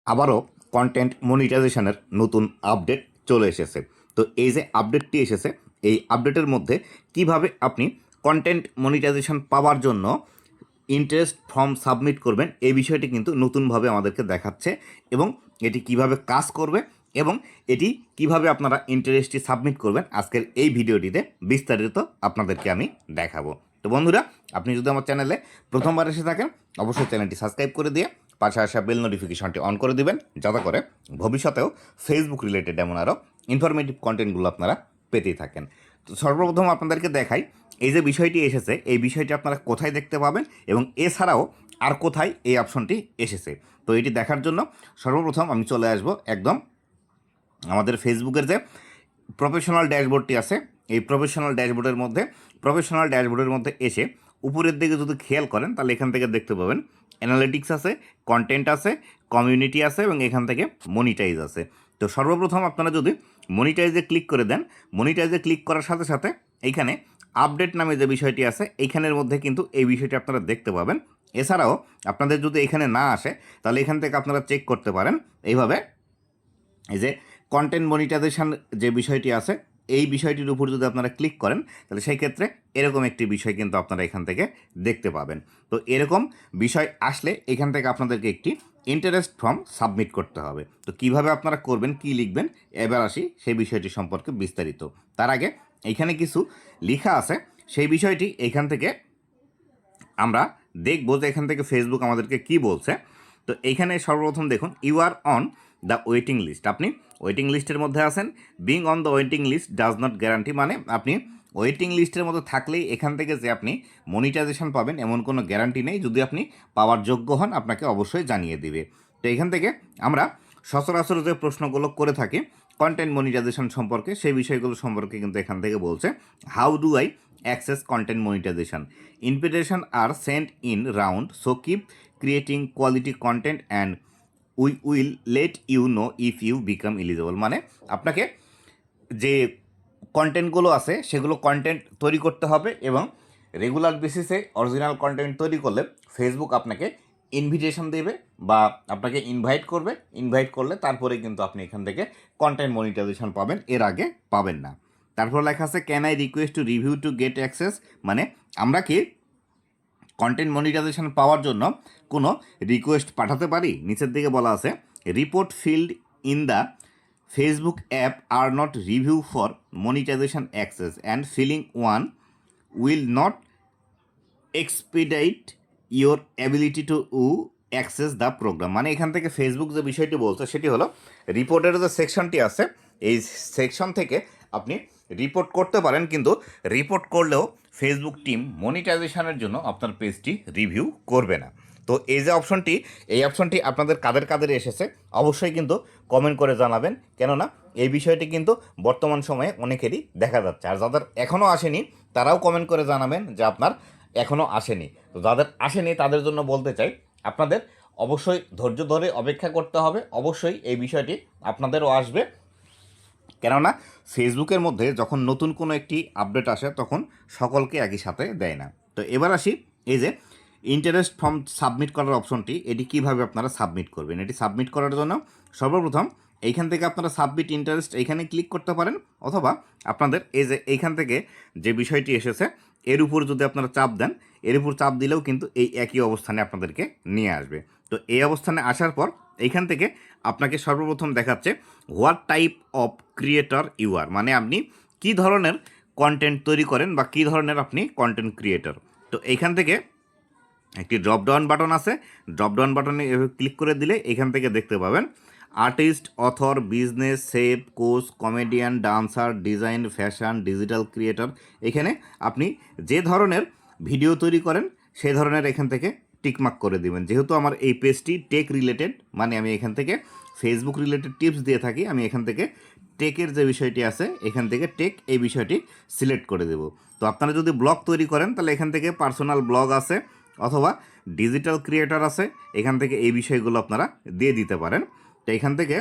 আবারও কন্টেন্ট মনিটাইজেশনের নতুন আপডেট চলে এসেছে। তো এই যে আপডেটটি এসেছে, এই আপডেটের মধ্যে কিভাবে আপনি কন্টেন্ট মনিটাইজেশন পাওয়ার জন্য ইন্টারেস্ট ফর্ম সাবমিট করবেন, এই বিষয়টি কিন্তু নতুনভাবে আমাদেরকে দেখাচ্ছে এবং এটি কিভাবে কাজ করবে এবং এটি কিভাবে আপনারা ইন্টারেস্টটি সাবমিট করবেন, আজকের এই ভিডিওটিতে বিস্তারিত আপনাদেরকে আমি দেখাবো। তো বন্ধুরা, আপনি যদি আমার চ্যানেলে প্রথমবার এসে থাকেন, অবশ্যই চ্যানেলটি সাবস্ক্রাইব করে দিয়ে পাশে আসা বেল নোটিফিকেশনটি অন করে দিবেন, যাতে করে ভবিষ্যতেও ফেসবুক রিলেটেড এমন আরও ইনফরমেটিভ কন্টেন্টগুলো আপনারা পেতেই থাকেন। তো সর্বপ্রথম আপনাদেরকে দেখাই এই যে বিষয়টি এসেছে, এই বিষয়টি আপনারা কোথায় দেখতে পাবেন এবং এছাড়াও আর কোথায় এই অপশনটি এসেছে। তো এটি দেখার জন্য সর্বপ্রথম আমি চলে আসব একদম আমাদের ফেসবুকের যে প্রফেশনাল ড্যাশবোর্ডটি আছে, এই প্রফেশনাল ড্যাশবোর্ডের মধ্যে এসে উপরের দিকে যদি খেয়াল করেন, তাহলে এখান থেকে দেখতে পাবেন অ্যানালিটিক্স আছে, কন্টেন্ট আছে, কমিউনিটি আছে এবং এখান থেকে মনিটাইজ আছে। তো সর্বপ্রথম আপনারা যদি মনিটাইজে ক্লিক করে দেন, মনিটাইজে ক্লিক করার সাথে সাথে এইখানে আপডেট নামে যে বিষয়টি আছে, এইখানের মধ্যে কিন্তু এই বিষয়টি আপনারা দেখতে পাবেন। এছাড়াও আপনাদের যদি এখানে না আসে, তাহলে এখান থেকে আপনারা চেক করতে পারেন এইভাবে, এই যে কন্টেন্ট মনিটাইজেশন যে বিষয়টি আছে, এই বিষয়টির উপর যদি আপনারা ক্লিক করেন, তাহলে সেই ক্ষেত্রে এরকম একটি বিষয় কিন্তু আপনারা এখান থেকে দেখতে পাবেন। তো এরকম বিষয় আসলে এখান থেকে আপনাদেরকে একটি ইন্টারেস্ট ফর্ম সাবমিট করতে হবে। তো কিভাবে আপনারা করবেন, কি লিখবেন, এবার আসি সেই বিষয়টি সম্পর্কে বিস্তারিত। তার আগে এইখানে কিছু লেখা আছে, সেই বিষয়টি এখান থেকে আমরা দেখব যে এখান থেকে ফেসবুক আমাদেরকে কি বলছে। তো এইখানে সর্বপ্রথম দেখুন, you are on the waiting list. আপনি ওয়েটিং লিস্টের মধ্যে আছেন। Being on the waiting list does not guarantee, মানে আপনি ওয়েটিং লিস্টের মধ্যে থাকলেই এখান থেকে যে আপনি মনিটাইজেশন পাবেন এমন কোনো গ্যারান্টি নেই। যদি আপনি পাওয়ার যোগ্য হন, আপনাকে অবশ্যই জানিয়ে দিবে। তো এখান থেকে আমরা সচরাচর যে প্রশ্নগুলো করে থাকি কন্টেন্ট মনিটাইজেশন সম্পর্কে, সেই বিষয়গুলো সম্পর্কে কিন্তু এখান থেকে বলছে, how do I access content monetisation, invitation are sent in round, so keep creating quality content and we will let you know if you become eligible। মানে আপনাকে যে কন্টেন্টগুলো আছে সেগুলো কন্টেন্ট তৈরি করতে হবে এবং রেগুলার বেসিসে অরিজিনাল কন্টেন্ট তৈরি করলে ফেসবুক আপনাকে ইনভিটেশন দেবে বা আপনাকে ইনভাইট করলে তারপরে কিন্তু আপনি এখান থেকে কন্টেন্ট মনিটাইজেশন পাবেন, এর আগে পাবেন না। তারপর লেখা আছে, can I request to review to get access, মানে আমরা কি কন্টেন্ট মনিটাইজেশন পাওয়ার জন্য কোনো রিকোয়েস্ট পাঠাতে পারি। নিচের দিকে বলা আছে, report filed in the Facebook app are not review for monetisation access and filing one will not expedite your ability to access the programme. মানে এখান থেকে ফেসবুক যে বিষয়টি বলছে সেটি হলো, রিপোর্টের যে সেকশনটি আছে, এই সেকশন থেকে আপনি রিপোর্ট করতে পারেন, কিন্তু রিপোর্ট করলেও ফেসবুক টিম মনিটাইজেশনের জন্য আপনার পেজটি রিভিউ করবে না। তো এই যে অপশনটি, এই অপশনটি আপনাদের কাদের কাদের এসেছে অবশ্যই কিন্তু কমেন্ট করে জানাবেন, কেননা এই বিষয়টি কিন্তু বর্তমান সময়ে অনেকেরই দেখা যাচ্ছে। আর যাদের এখনও আসেনি তারাও কমেন্ট করে জানাবেন যে আপনার এখনও আসেনি। তো যাদের আসেনি তাদের জন্য বলতে চাই, আপনাদের অবশ্যই ধৈর্য ধরে অপেক্ষা করতে হবে। অবশ্যই এই বিষয়টি আপনাদেরও আসবে, কেননা ফেসবুকের মধ্যে যখন নতুন কোনো একটি আপডেট আসে তখন সকলকে একই সাথে দেয় না। তো এবার আসি, এই যে ইন্টারেস্ট ফর্ম সাবমিট করার অপশনটি, এটি কিভাবে আপনারা সাবমিট করবেন। এটি সাবমিট করার জন্য সর্বপ্রথম এইখান থেকে আপনারা সাবমিট ইন্টারেস্ট এইখানে ক্লিক করতে পারেন, অথবা আপনাদের এই যে এইখান থেকে যে বিষয়টি এসেছে এর উপর যদি আপনারা চাপ দেন, এর উপর চাপ দিলেও কিন্তু এই একই অবস্থানে আপনাদেরকে নিয়ে আসবে। তো এই অবস্থানে আসার পর এইখান থেকে আপনাকে সর্বপ্রথম দেখাচ্ছে what type of creator you are, মানে আপনি কী ধরনের কন্টেন্ট তৈরি করেন বা কী ধরনের আপনি কন্টেন্ট ক্রিয়েটর। তো এইখান থেকে একটি ড্রপডাউন বাটন আছে, ড্রপডাউন বাটনে ক্লিক করে দিলে এখান থেকে দেখতে পাবেন artist, author, business, chef, coach, comedian, dancer, design, fashion, digital creator. এখানে আপনি যে ধরনের ভিডিও তৈরি করেন সেই ধরনের এখান থেকে টিকমার্ক করে দিবেন। যেহেতু আমার এই পেজটি টেক রিলেটেড, মানে আমি এখান থেকে ফেসবুক রিলেটেড টিপস দিয়ে থাকি, আমি এখান থেকে টেকের যে বিষয়টি আছে এখান থেকে টেক এই বিষয়টি সিলেক্ট করে দেব। তো আপনারা যদি ব্লগ তৈরি করেন তাহলে এখান থেকে পার্সোনাল ব্লগ আছে অথবা ডিজিটাল ক্রিয়েটর আছে, এখান থেকে এই বিষয়গুলো আপনারা দিয়ে দিতে পারেন। তো এখান থেকে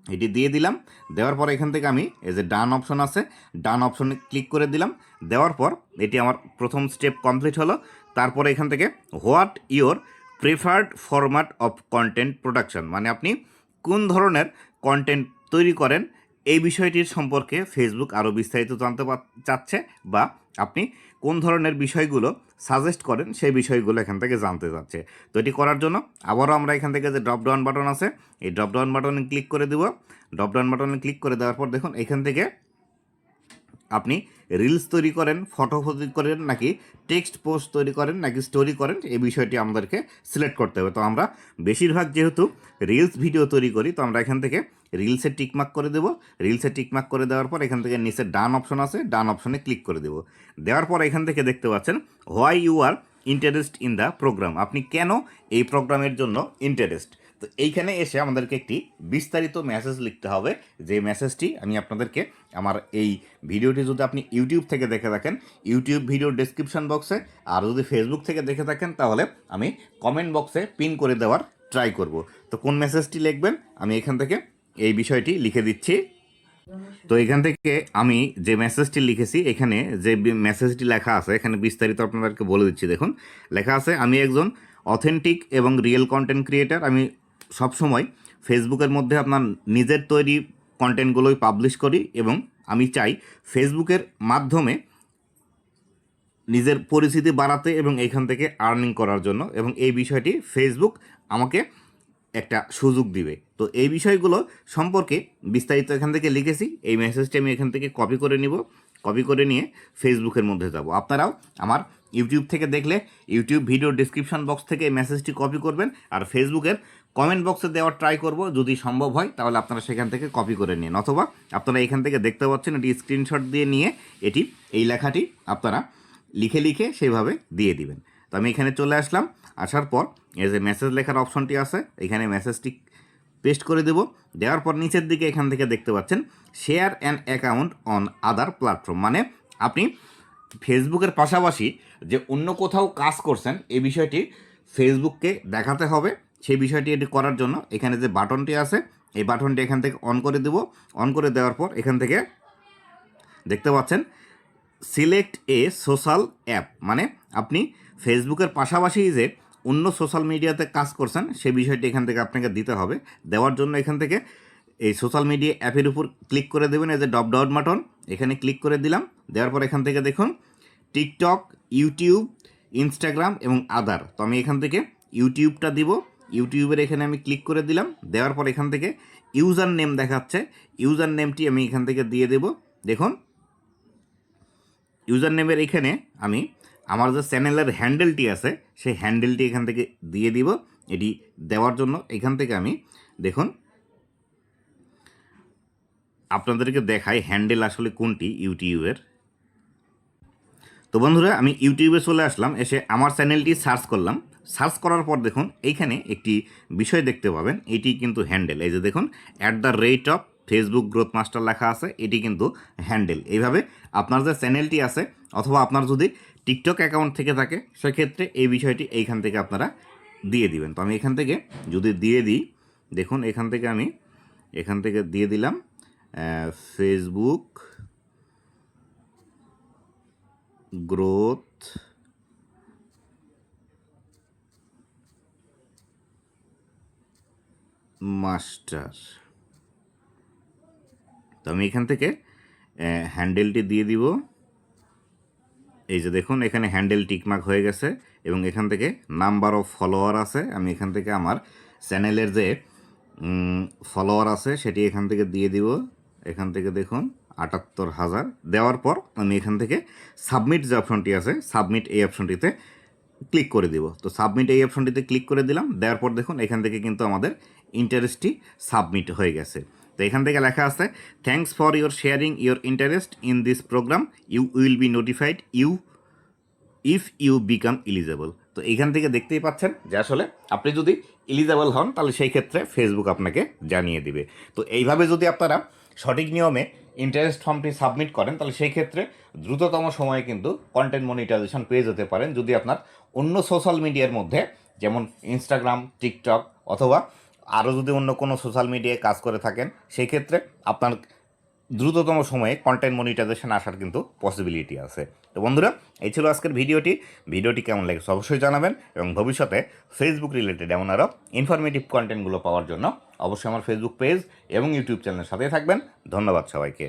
এটি দিয়ে দিলাম, দেওয়ার পর এখান থেকে আমি এই যে ডান অপশন আছে, ডান অপশনে ক্লিক করে দিলাম। দেওয়ার পর এটি আমার প্রথম স্টেপ কমপ্লিট হলো। তারপরে এখান থেকে what your preferred format of content production, মানে আপনি কোন ধরনের কন্টেন্ট তৈরি করেন এই বিষয়টির সম্পর্কে ফেসবুক আরও বিস্তারিত জানতে চাচ্ছে, বা আপনি কোন ধরনের বিষয়গুলো সাজেস্ট করেন সেই বিষয়গুলো এখান থেকে জানতে চাচ্ছে। তো এটি করার জন্য আবারও আমরা এখান থেকে যে ড্রপ ডাউন বাটন আছে এই ড্রপ ডাউন বাটনে ক্লিক করে দেব। ড্রপ ডাউন বাটনে ক্লিক করে দেওয়ার পর দেখুন এখান থেকে আপনি রিলস তৈরি করেন, ফটো তৈরি করেন, নাকি টেক্সট পোস্ট তৈরি করেন, নাকি স্টোরি করেন, এই বিষয়টি আমাদেরকে সিলেক্ট করতে হবে। তো আমরা বেশিরভাগ যেহেতু রিলস ভিডিও তৈরি করি, তো আমরা এখান থেকে রিলসে টিকমার্ক করে দেবো। রিলসে টিকমার্ক করে দেওয়ার পর এখান থেকে নিচে ডান অপশন আছে, ডান অপশনে ক্লিক করে দেবো। দেওয়ার পর এখান থেকে দেখতে পাচ্ছেন why you are interest in the program, আপনি কেন এই প্রোগ্রামের জন্য ইন্টারেস্ট। তো এইখানে এসে আমাদেরকে একটি বিস্তারিত মেসেজ লিখতে হবে, যে মেসেজটি আমি আপনাদেরকে আমার এই ভিডিওটি যদি আপনি ইউটিউব থেকে দেখে থাকেন ইউটিউব ভিডিও ডেসক্রিপশন বক্সে, আর যদি ফেসবুক থেকে দেখে থাকেন তাহলে আমি কমেন্ট বক্সে পিন করে দেওয়ার ট্রাই করব। তো কোন মেসেজটি লিখবেন আমি এখান থেকে এই বিষয়টি লিখে দিচ্ছি। তো এখান থেকে আমি যে মেসেজটি লিখেছি, এখানে যে মেসেজটি লেখা আছে এখানে বিস্তারিত আপনাদেরকে বলে দিচ্ছি। দেখুন লেখা আছে, আমি একজন অথেন্টিক এবং রিয়েল কন্টেন্ট ক্রিয়েটার। আমি সবসময় ফেসবুকের মধ্যে আপনার নিজের তৈরি কন্টেন্টগুলোই পাবলিশ করি, এবং আমি চাই ফেসবুকের মাধ্যমে নিজের পরিচিতি বাড়াতে এবং এখান থেকে আর্নিং করার জন্য, এবং এই বিষয়টি ফেসবুক আমাকে একটা সুযোগ দিবে। তো এই বিষয়গুলো সম্পর্কে বিস্তারিত এখান থেকে লিখেছি। এই মেসেজটি আমি এখান থেকে কপি করে নিব। কপি করে নিয়ে ফেসবুকের মধ্যে যাব। আপনারাও আমার ইউটিউব থেকে দেখলে ইউটিউব ভিডিও ডিসক্রিপশন বক্স থেকে এই মেসেজটি কপি করবেন, আর ফেসবুকের কমেন্ট বক্সে দেওয়ার ট্রাই করব। যদি সম্ভব হয় তাহলে আপনারা সেখান থেকে কপি করে নিন, অথবা আপনারা এখান থেকে দেখতে পাচ্ছেন এটি স্ক্রিনশট দিয়ে নিয়ে এটি এই লেখাটি আপনারা লিখে লিখে সেইভাবে দিয়ে দিবেন। তো আমি এখানে চলে আসলাম। আসার পর এই যে মেসেজ লেখার অপশনটি আছে এখানে মেসেজটি পেস্ট করে দেব। দেওয়ার পর নিচের দিকে এখান থেকে দেখতে পাচ্ছেন share an account on other platform, মানে আপনি ফেসবুকের পাশাপাশি যে অন্য কোথাও কাজ করছেন এই বিষয়টি ফেসবুককে দেখাতে হবে। সেই বিষয়টি এটি করার জন্য এখানে যে বাটনটি আছে এই বাটনটি এখান থেকে অন করে দেব। অন করে দেওয়ার পর এখান থেকে দেখতে পাচ্ছেন সিলেক্ট এ সোশ্যাল অ্যাপ, মানে আপনি ফেসবুকের পাশাপাশি যে অন্য সোশ্যাল মিডিয়াতে কাজ করছেন সেই বিষয়টি এখান থেকে আপনাকে দিতে হবে। দেওয়ার জন্য এখান থেকে এই সোশ্যাল মিডিয়া অ্যাপের উপর ক্লিক করে দেবেন, এই যে ড্রপ ডাউন বাটন এখানে ক্লিক করে দিলাম। দেওয়ার পর এখান থেকে দেখুন টিকটক, ইউটিউব, ইনস্টাগ্রাম এবং আদার। তো আমি এখান থেকে ইউটিউবটা দিব। ইউটিউবের এখানে আমি ক্লিক করে দিলাম। দেওয়ার পর এখান থেকে ইউজার নেম দেখাচ্ছে, ইউজার নেমটি আমি এখান থেকে দিয়ে দেব। দেখুন ইউজার নেমের এখানে আমি আমার যে চ্যানেলের হ্যান্ডেলটি আছে সেই হ্যান্ডেলটি এখান থেকে দিয়ে দিব। এটি দেওয়ার জন্য এখান থেকে আমি দেখুন আপনাদেরকে দেখাই হ্যান্ডেল আসলে কোনটি ইউটিউবের। তো বন্ধুরা আমি ইউটিউবে চলে আসলাম, এসে আমার চ্যানেলটি সার্চ করলাম। সার্চ করার পর দেখুন এইখানে একটি বিষয় দেখতে পাবেন, এটি কিন্তু হ্যান্ডেল। এই যে দেখুন @অফ ফেসবুক গ্রোথ মাস্টার লেখা আছে, এটি কিন্তু হ্যান্ডেল। এইভাবে আপনার যে চ্যানেলটি আছে অথবা আপনার যদি টিকটক অ্যাকাউন্ট থেকে থাকে সেক্ষেত্রে এই বিষয়টি এইখান থেকে আপনারা দিয়ে দিবেন। তো আমি এখান থেকে যদি দিয়ে দিই, দেখুন এখান থেকে আমি এখান থেকে দিয়ে দিলাম ফেসবুক গ্রোথ মাস্টার। তো আমি এখান থেকে হ্যান্ডেলটি দিয়ে দিব। এই যে দেখুন এখানে হ্যান্ডেল টিকমার্ক হয়ে গেছে, এবং এখান থেকে নাম্বার অফ ফলোয়ার আছে। আমি এখান থেকে আমার চ্যানেলের যে ফলোয়ার আছে সেটি এখান থেকে দিয়ে দিব। এখান থেকে দেখুন ৭৮,০০০। দেওয়ার পর আমি এখান থেকে সাবমিট যে অপশনটি আছে সাবমিট এই অপশনটিতে ক্লিক করে দিব। তো সাবমিট এই অপশনটিতে ক্লিক করে দিলাম। দেওয়ার পর দেখুন এখান থেকে কিন্তু আমাদের ইন্টারেস্টটি সাবমিট হয়ে গেছে। তো এখান থেকে লেখা আছে thanks for your sharing your interest in this program, you will be notified if you become eligible. তো এইখান থেকে দেখতেই পাচ্ছেন যে আসলে আপনি যদি এলিজেবল হন তাহলে সেই ক্ষেত্রে ফেসবুক আপনাকে জানিয়ে দিবে। তো এইভাবে যদি আপনারা সঠিক নিয়মে ইন্টারেস্ট ফর্মটি সাবমিট করেন তাহলে সেই ক্ষেত্রে দ্রুততম সময়ে কিন্তু কন্টেন্ট মনিটাইজেশন পেয়ে যেতে পারেন। যদি আপনার অন্য সোশ্যাল মিডিয়ার মধ্যে যেমন ইনস্টাগ্রাম, টিকটক অথবা আরও যদি অন্য কোনো সোশ্যাল মিডিয়ায় কাজ করে থাকেন সেই ক্ষেত্রে আপনার দ্রুততম সময়ে কন্টেন্ট মনিটাইজেশন আসার কিন্তু পসিবিলিটি আছে। তো বন্ধুরা, এই ছিল আজকের ভিডিওটি কেমন লেগেছে অবশ্যই জানাবেন, এবং ভবিষ্যতে ফেসবুক রিলেটেড এমন আরও ইনফরমেটিভ কন্টেন্টগুলো পাওয়ার জন্য অবশ্যই আমার ফেসবুক পেজ এবং ইউটিউব চ্যানেলের সাথে থাকবেন। ধন্যবাদ সবাইকে।